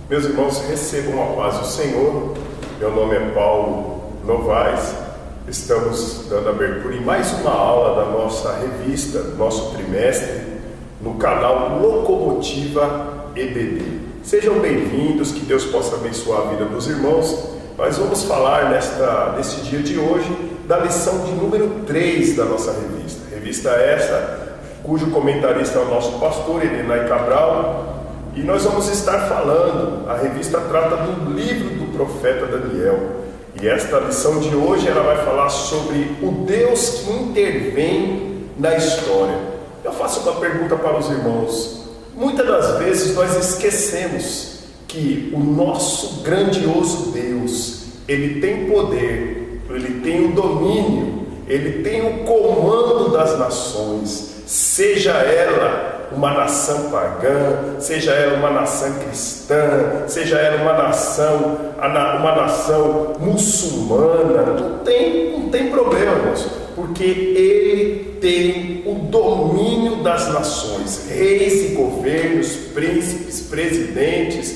Meus irmãos, recebam a paz do Senhor. Meu nome é Paulo Novaes. Estamos dando abertura em mais uma aula da nossa revista, nosso trimestre, no canal Locomotiva EBD. Sejam bem-vindos, que Deus possa abençoar a vida dos irmãos. Nós vamos falar nesse dia de hoje da lição de número 3 da nossa revista. Revista essa, cujo comentarista é o nosso pastor Edenay Cabral. E nós vamos estar falando, a revista trata do livro do profeta Daniel. E esta lição de hoje ela vai falar sobre o Deus que intervém na história. Eu faço uma pergunta para os irmãos. Muitas das vezes nós esquecemos que o nosso grandioso Deus, Ele tem poder, Ele tem o domínio, Ele tem o comando das nações, seja ela uma nação pagã, seja ela uma nação cristã, seja ela uma nação muçulmana, não tem problema, irmãos, porque Ele tem o domínio das nações, reis e governos, príncipes, presidentes,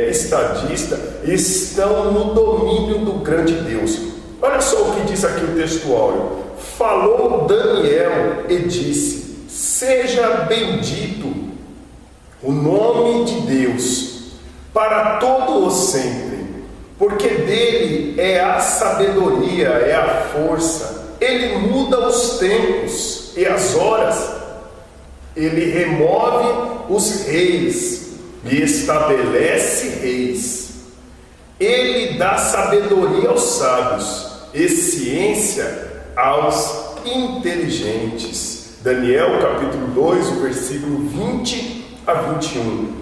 estadistas, estão no domínio do grande Deus. Olha só o que diz aqui o texto áureo. Falou Daniel e disse: seja bendito o nome de Deus para todo o sempre, porque dele é a sabedoria, é a força. Ele muda os tempos e as horas. Ele remove os reis e estabelece reis. Ele dá sabedoria aos sábios e ciência aos inteligentes. Daniel capítulo 2, o versículo 20 a 21.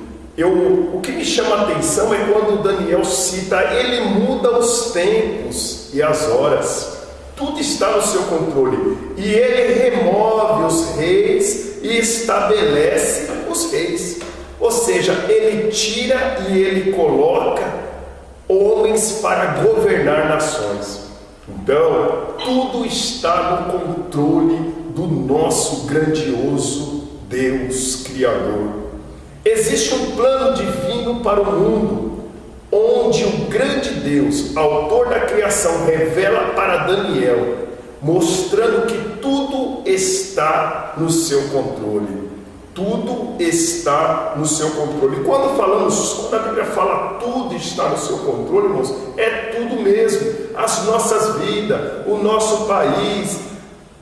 O que me chama a atenção é quando Daniel cita: ele muda os tempos e as horas. Tudo está no seu controle. E ele remove os reis e estabelece os reis. Ou seja, ele tira e ele coloca homens para governar nações. Então, tudo está no controle do nosso grandioso Deus Criador. Existe um plano divino para o mundo, onde o grande Deus, autor da criação, revela para Daniel, mostrando que tudo está no seu controle. Tudo está no seu controle. Quando a Bíblia fala tudo está no seu controle, irmãos, é tudo mesmo. As nossas vidas, o nosso país,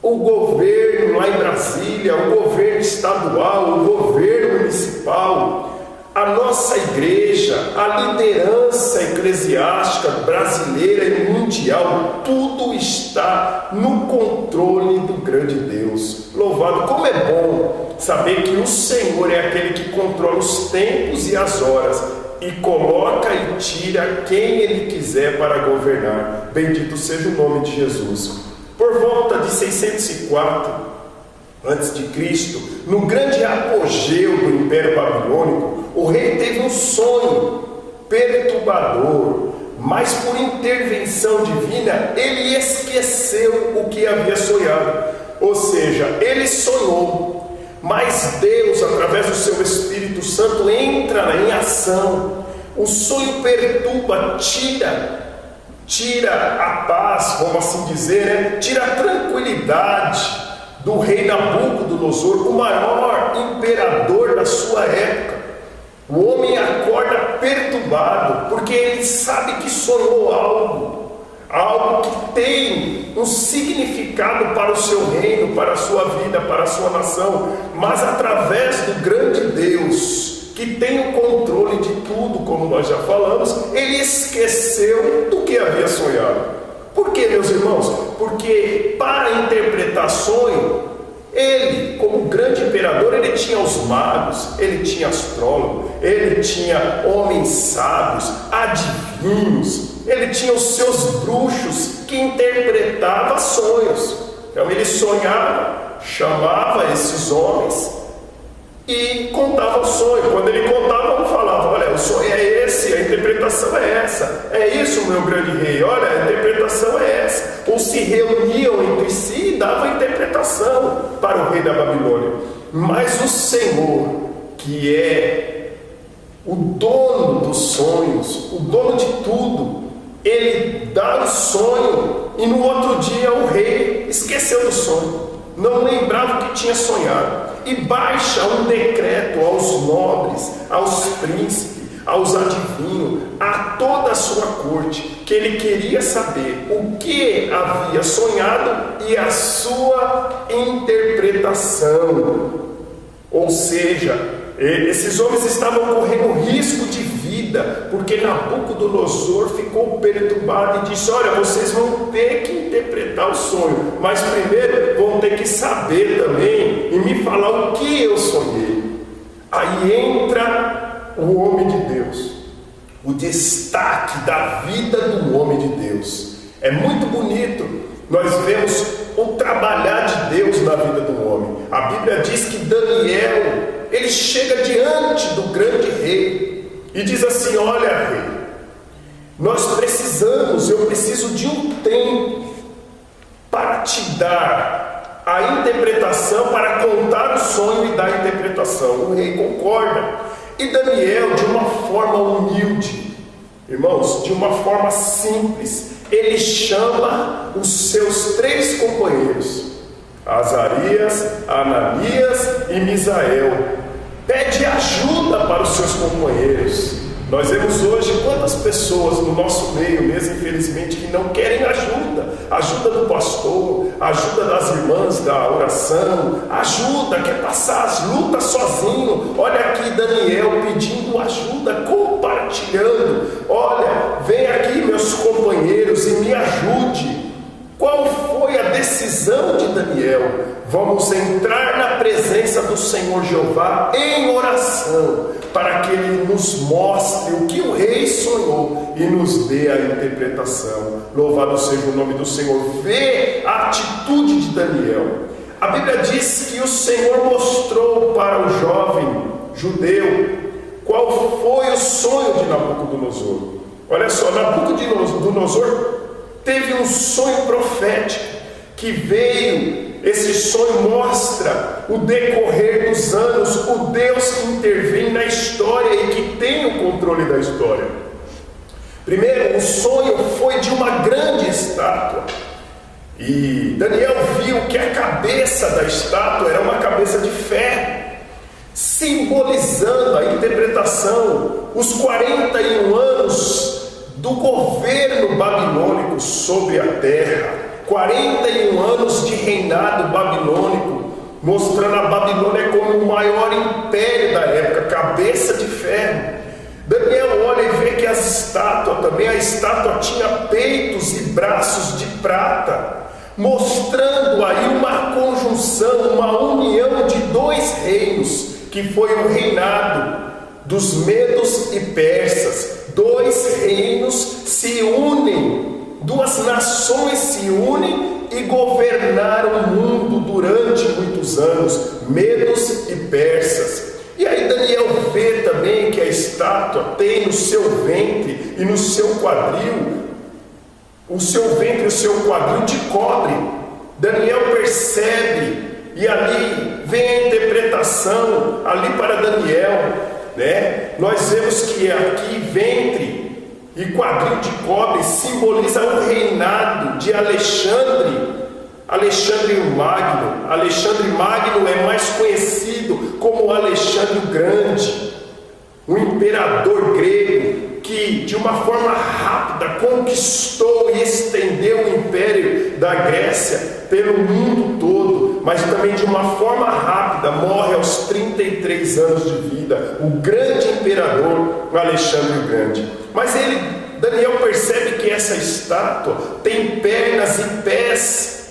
o governo lá em Brasília, o governo estadual, o governo municipal, a nossa igreja, a liderança eclesiástica brasileira e mundial, tudo está no controle do grande Deus. Louvado! Como é bom saber que o Senhor é aquele que controla os tempos e as horas e coloca e tira quem Ele quiser para governar. Bendito seja o nome de Jesus. Por volta de 604 a.C., no grande apogeu do Império Babilônico, o rei teve um sonho perturbador, mas por intervenção divina, ele esqueceu o que havia sonhado. Ou seja, ele sonhou, mas Deus, através do seu Espírito Santo, entra em ação. O sonho perturba, tira a paz, vamos assim dizer, tira a tranquilidade do rei Nabucodonosor, o maior imperador da sua época. O homem acorda perturbado, porque ele sabe que sonhou algo que tem um significado para o seu reino, para a sua vida, para a sua nação, mas através do grande Deus, que tem o controle de tudo, como nós já falamos, ele esqueceu do que havia sonhado. Por quê, meus irmãos? Porque para interpretar sonho, ele, como grande imperador, ele tinha os magos, ele tinha astrólogos, ele tinha homens sábios, adivinhos, ele tinha os seus bruxos que interpretavam sonhos. Então ele sonhava, chamava esses homens e contava o sonho. Quando ele contava, ele falava: olha, o sonho é esse, a interpretação é essa, é isso, meu grande rei, olha, a interpretação é essa. Ou se reuniam entre si e davam a interpretação para o rei da Babilônia. Mas o Senhor, que é o dono dos sonhos, o dono de tudo, ele dá o sonho e no outro dia o rei esqueceu do sonho, não lembrava o que tinha sonhado, e baixa um decreto aos nobres, aos príncipes, aos adivinhos, a toda a sua corte, que ele queria saber o que havia sonhado e a sua interpretação. Ou seja, esses homens estavam correndo risco de vida, porque Nabucodonosor ficou perturbado e disse: olha, vocês vão ter que interpretar o sonho, mas primeiro vão ter que saber também e me falar o que eu sonhei. Aí entra o homem de Deus, o destaque da vida do homem de Deus. É muito bonito, nós vemos o trabalhar de Deus na vida do homem. A Bíblia diz que Daniel, ele chega diante do grande rei e diz assim: olha, rei, eu preciso de um tempo para te dar a interpretação, para contar o sonho e dar a interpretação. O rei concorda. E Daniel, de uma forma humilde, irmãos, de uma forma simples, ele chama os seus 3 companheiros, Azarias, Ananias e Misael, pede ajuda para os seus companheiros. Nós vemos hoje quantas pessoas no nosso meio mesmo, infelizmente, que não querem ajuda do pastor, ajuda das irmãs da oração, quer passar as lutas sozinho. Olha aqui Daniel pedindo ajuda, compartilhando: olha, vem aqui meus companheiros e me ajude. Qual foi a decisão de Daniel? Vamos entrar na presença do Senhor Jeová em oração, para que Ele nos mostre o que o rei sonhou e nos dê a interpretação. Louvado seja o nome do Senhor. Vê a atitude de Daniel. A Bíblia diz que o Senhor mostrou para o jovem judeu qual foi o sonho de Nabucodonosor. Olha só, Nabucodonosor teve um sonho profético que veio. Esse sonho mostra o decorrer dos anos, o Deus que intervém na história e que tem o controle da história. Primeiro, o sonho foi de uma grande estátua, e Daniel viu que a cabeça da estátua era uma cabeça de ferro, simbolizando a interpretação, os 41 anos do governo babilônico sobre a terra. 41 anos de reinado babilônico, mostrando a Babilônia como o maior império da época, cabeça de ferro. Daniel olha e vê que a estátua tinha peitos e braços de prata, mostrando aí uma conjunção, uma união de 2 reinos, que foi o reinado dos medos e persas. 2 reinos se unem, 2 nações se unem e governaram o mundo durante muitos anos, medos e persas. E aí Daniel vê também que a estátua tem no seu ventre e no seu quadril, o seu ventre e o seu quadril de cobre. Daniel percebe, e ali vem a interpretação ali para Daniel, né? Nós vemos que aqui ventre e quadril de cobre simboliza o reinado de Alexandre Magno. Alexandre Magno é mais conhecido como Alexandre o Grande, um imperador grego que de uma forma rápida conquistou e estendeu o império da Grécia pelo mundo todo, mas também de uma forma rápida morre aos 33 anos de vida, o grande imperador Alexandre o Grande. Mas Daniel percebe que essa estátua tem pernas e pés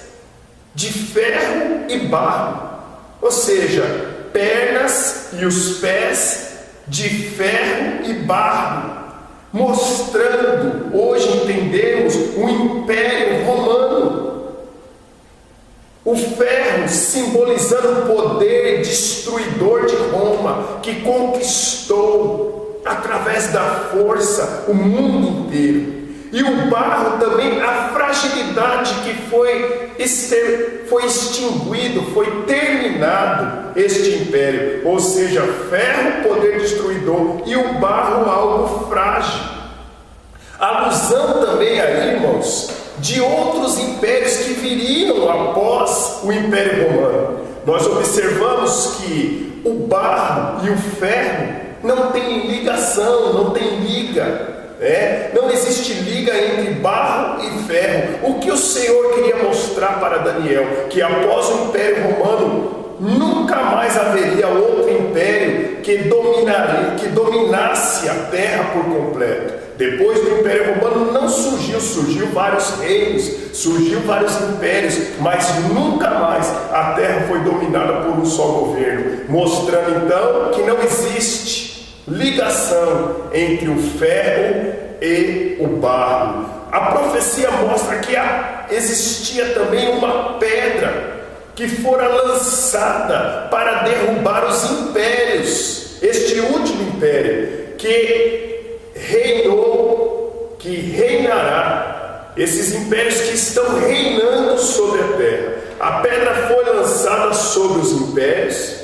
de ferro e barro, ou seja, pernas e os pés de ferro e barro, mostrando, hoje entendemos, o Império Romano. O ferro simbolizando o poder destruidor de Roma, que conquistou através da força o mundo inteiro. E o barro também, a fragilidade que foi extinguido, foi terminado este império. Ou seja, ferro, poder destruidor, e o barro, algo frágil. Alusão também aí, irmãos, de outros impérios que viriam após o Império Romano. Nós observamos que o barro e o ferro não têm ligação, não tem liga. Não existe liga entre barro e ferro. O que o Senhor queria mostrar para Daniel? Que após o Império Romano nunca mais haveria outro império que dominasse a terra por completo. Depois do Império Romano não surgiu vários reinos, surgiu vários impérios, mas nunca mais a terra foi dominada por um só governo, mostrando então que não existe ligação entre o ferro e o barro. A profecia mostra que existia também uma pedra que fora lançada para derrubar os impérios. Este último império que reinou, que reinará, esses impérios que estão reinando sobre a terra. A pedra foi lançada sobre os impérios,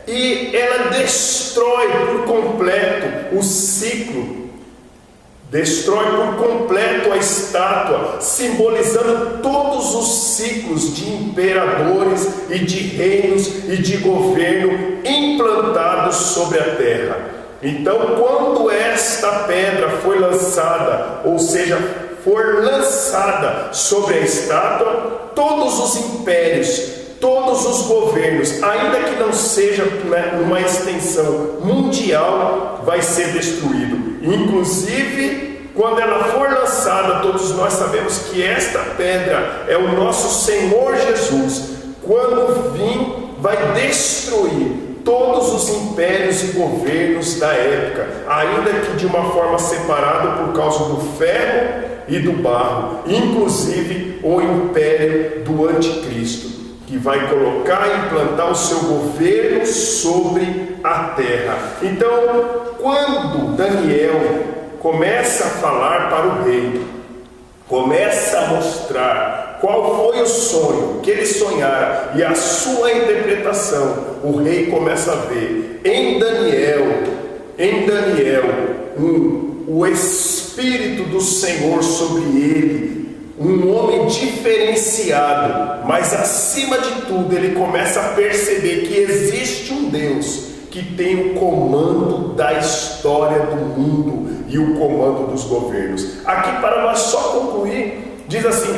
e ela destrói por completo o ciclo, destrói por completo a estátua, simbolizando todos os ciclos de imperadores e de reinos e de governo implantados sobre a terra. Então, quando esta pedra foi lançada, ou seja, for lançada sobre a estátua, todos os impérios, todos os governos, ainda que não seja numa extensão mundial, vai ser destruído. Inclusive, quando ela for lançada, todos nós sabemos que esta pedra é o nosso Senhor Jesus. Quando vir, vai destruir todos os impérios e governos da época, ainda que de uma forma separada por causa do ferro e do barro, inclusive o império do anticristo, que vai colocar e implantar o seu governo sobre a terra. Então, quando Daniel começa a falar para o rei, começa a mostrar qual foi o sonho que ele sonhara e a sua interpretação, o rei começa a ver em Daniel, o Espírito do Senhor sobre ele, um homem diferenciado, mas acima de tudo ele começa a perceber que existe um Deus que tem o comando da história do mundo e o comando dos governos. Aqui, para nós só concluir, diz assim,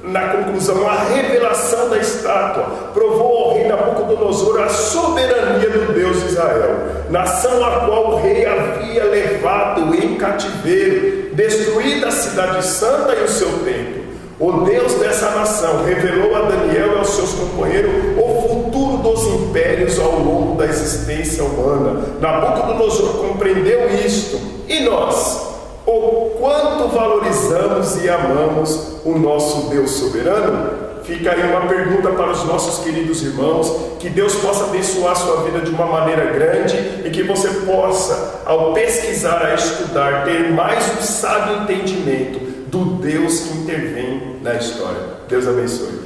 na conclusão: a revelação da estátua provou ao rei Nabucodonosor a soberania do Deus de Israel, nação a qual o rei havia levado em cativeiro, destruída a cidade santa e o seu templo. O Deus dessa nação revelou a Daniel e aos seus companheiros o futuro dos impérios ao longo da existência humana. Nabucodonosor compreendeu isto. E nós, o quanto valorizamos e amamos o nosso Deus soberano? Fica aí uma pergunta para os nossos queridos irmãos. Que Deus possa abençoar a sua vida de uma maneira grande e que você possa, ao pesquisar, a estudar, ter mais um sábio entendimento do Deus que intervém na história. Deus abençoe.